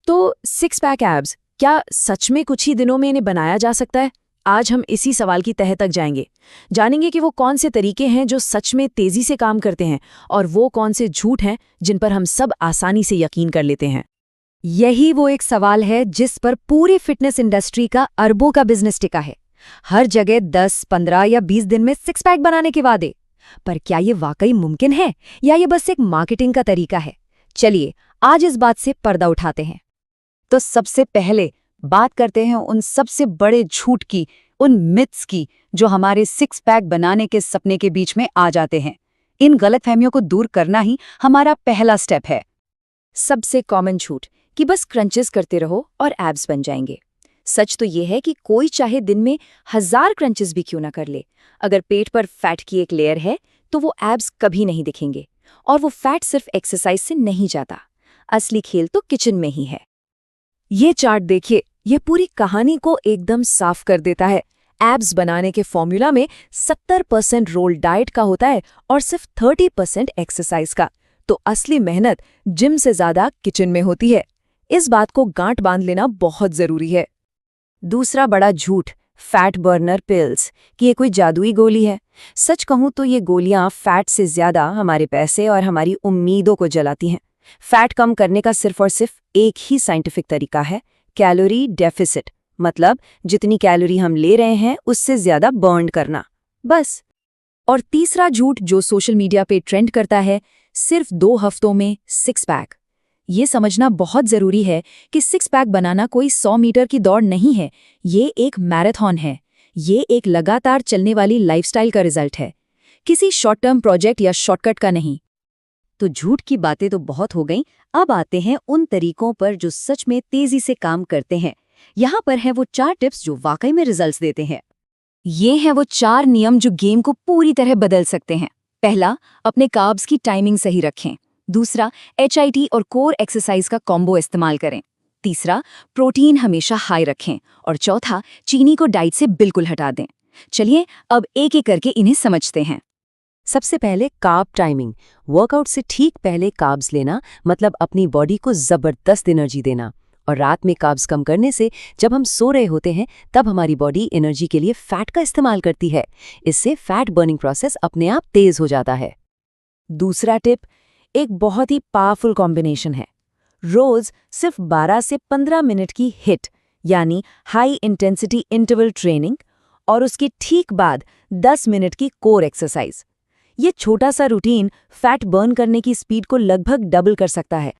तो six pack abs क्या सच में कुछ ही दिनों में इन्हें बनाया जा सकता है? आज हम इसी सवाल की तह तक जाएंगे। जानेंगे कि वो कौन से तरीके हैं जो सच में तेजी से काम करते हैं और वो कौन से झूठ हैं जिन पर हम सब आसानी से यकीन कर लेते हैं। यही वो एक सवाल है जिस पर पूरी फिटनेस इंडस्ट्री का अरबों का बिजनेस टिका है। हर जगह 10, 15 या 20 दिन में सिक्स पैक बनाने के वादे। पर क्या ये वाकई मुमकिन है या ये बस एक मार्केटिंग का तरीका है? चलिए आज इस बात से पर्दा उठाते हैं। तो सबसे पहले बात करते हैं उन सबसे बड़े झूठ की, उन मिथ्स की जो हमारे सिक्स पैक बनाने के सपने के बीच में आ जाते हैं। इन गलतफहमियों को दूर करना ही हमारा पहला स्टेप है। सबसे कॉमन झूठ कि बस क्रंचेस करते रहो और एब्स बन जाएंगे। सच तो ये है कि कोई चाहे दिन में 1000 क्रंचेस भी क्यों ना कर ले, अगर पेट पर फैट की एक लेयर है तो वो एब्स कभी नहीं दिखेंगे। और वो फैट सिर्फ एक्सरसाइज से नहीं जाता, असली खेल तो किचन में ही है। ये चार्ट देखिए, ये पूरी कहानी को एकदम साफ कर देता है। एब्स बनाने के फॉर्मूला में 70% रोल डाइट का होता है और सिर्फ 30% एक्सरसाइज का। तो असली मेहनत जिम से ज्यादा किचन में होती है। इस बात को गांठ बांध लेना बहुत जरूरी है। दूसरा बड़ा झूठ, फैट बर्नर पिल्स, कि ये कोई जादुई गोली है। सच कहूं तो ये गोलियां फैट से ज्यादा हमारे पैसे और हमारी उम्मीदों को जलाती हैं। फैट कम करने का सिर्फ और सिर्फ एक ही साइंटिफिक तरीका है, कैलोरी डेफिसिट। मतलब जितनी कैलोरी हम ले रहे हैं उससे ज्यादा बर्न करना, बस। और तीसरा झूठ जो सोशल मीडिया पे ट्रेंड करता है, सिर्फ 2 हफ्तों में सिक्स पैक। ये समझना बहुत जरूरी है कि सिक्स पैक बनाना कोई 100 मीटर की दौड़ नहीं है, ये एक मैराथन है। ये एक लगातार चलने वाली लाइफस्टाइल का रिजल्ट है, किसी शॉर्ट टर्म प्रोजेक्ट या शॉर्टकट का नहीं। तो झूठ की बातें तो बहुत हो गईं, अब आते हैं उन तरीकों पर जो सच में तेजी से काम करते हैं। यहाँ पर हैं वो 4 टिप्स जो वाकई में रिजल्ट्स देते हैं। ये हैं वो 4 नियम जो गेम को पूरी तरह बदल सकते हैं। पहला, अपने कार्ब्स की टाइमिंग सही रखें। दूसरा, HIIT और कोर एक्सरसाइज का कॉम्बो इस्तेमाल करें। तीसरा, प्रोटीन हमेशा हाई रखें। और चौथा, चीनी को डाइट से बिल्कुल हटा दें। चलिए अब एक एक करके इन्हें समझते हैं। सबसे पहले कार्ब टाइमिंग। वर्कआउट से ठीक पहले कार्ब्स लेना, मतलब अपनी बॉडी को जबरदस्त एनर्जी देना। और रात में कार्ब्स कम करने से जब हम सो रहे होते हैं तब हमारी बॉडी एनर्जी के लिए फैट का इस्तेमाल करती है। इससे फैट बर्निंग प्रोसेस अपने आप तेज हो जाता है। दूसरा टिप एक बहुत ही पावरफुल कॉम्बिनेशन है। रोज सिर्फ 12 से 15 मिनट की हिट यानी हाई इंटेंसिटी इंटरवल ट्रेनिंग और उसके ठीक बाद 10 मिनट की कोर एक्सरसाइज। ये छोटा सा रूटीन फैट बर्न करने की स्पीड को लगभग डबल कर सकता है।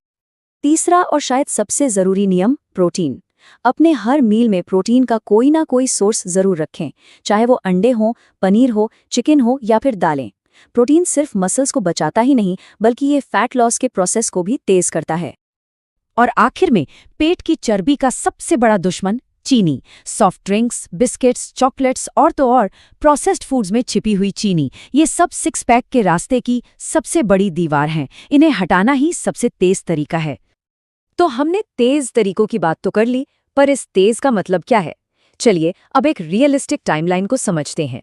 तीसरा और शायद सबसे जरूरी नियम, प्रोटीन। अपने हर मील में प्रोटीन का कोई ना कोई सोर्स जरूर रखें, चाहे वो अंडे हो, पनीर हो, चिकन हो या फिर दालें। प्रोटीन सिर्फ मसल्स को बचाता ही नहीं बल्कि ये फैट लॉस के प्रोसेस को भी तेज करता है। और आखिर में पेट की चर्बी का सबसे बड़ा दुश्मन, चीनी। सॉफ्ट ड्रिंक्स, बिस्किट्स, चॉकलेट्स और तो और प्रोसेस्ड फूड्स में छिपी हुई चीनी, ये सब सिक्स पैक के रास्ते की सबसे बड़ी दीवार हैं। इन्हें हटाना ही सबसे तेज तरीका है। तो हमने तेज तरीकों की बात तो कर ली, पर इस तेज का मतलब क्या है? चलिए अब एक रियलिस्टिक टाइमलाइन को समझते हैं।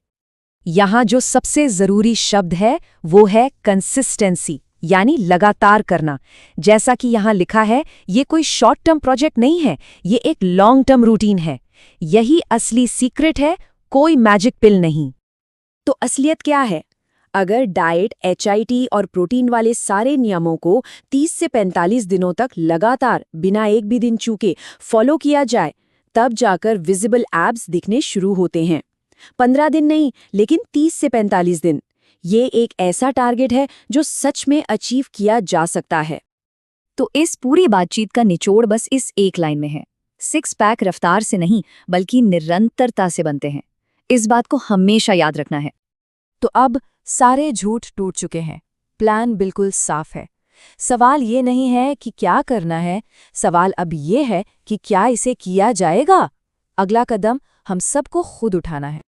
यहाँ जो सबसे जरूरी शब्द है वो है कंसिस्टेंसी, यानी लगातार करना। जैसा कि यहाँ लिखा है, ये कोई शॉर्ट टर्म प्रोजेक्ट नहीं है, ये एक लॉन्ग टर्म रूटीन है। यही असली सीक्रेट है, कोई मैजिक पिल नहीं। तो असलियत क्या है? अगर डाइट, HIIT और प्रोटीन वाले सारे नियमों को 30 से 45 दिनों तक लगातार बिना एक भी दिन चूके फॉलो किया जाए, तब जाकर विजिबल एब्स दिखने शुरू होते हैं। 15 दिन नहीं, लेकिन 30 से 45 दिन। ये एक ऐसा टारगेट है जो सच में अचीव किया जा सकता है। तो इस पूरी बातचीत का निचोड़ बस इस एक लाइन में है। सिक्स पैक रफ्तार से नहीं बल्कि निरंतरता से बनते हैं। इस बात को हमेशा याद रखना है। तो अब सारे झूठ टूट चुके हैं, प्लान बिल्कुल साफ है। सवाल ये नहीं है कि क्या करना है, सवाल अब ये है कि क्या इसे किया जाएगा। अगला कदम हम सबको खुद उठाना है।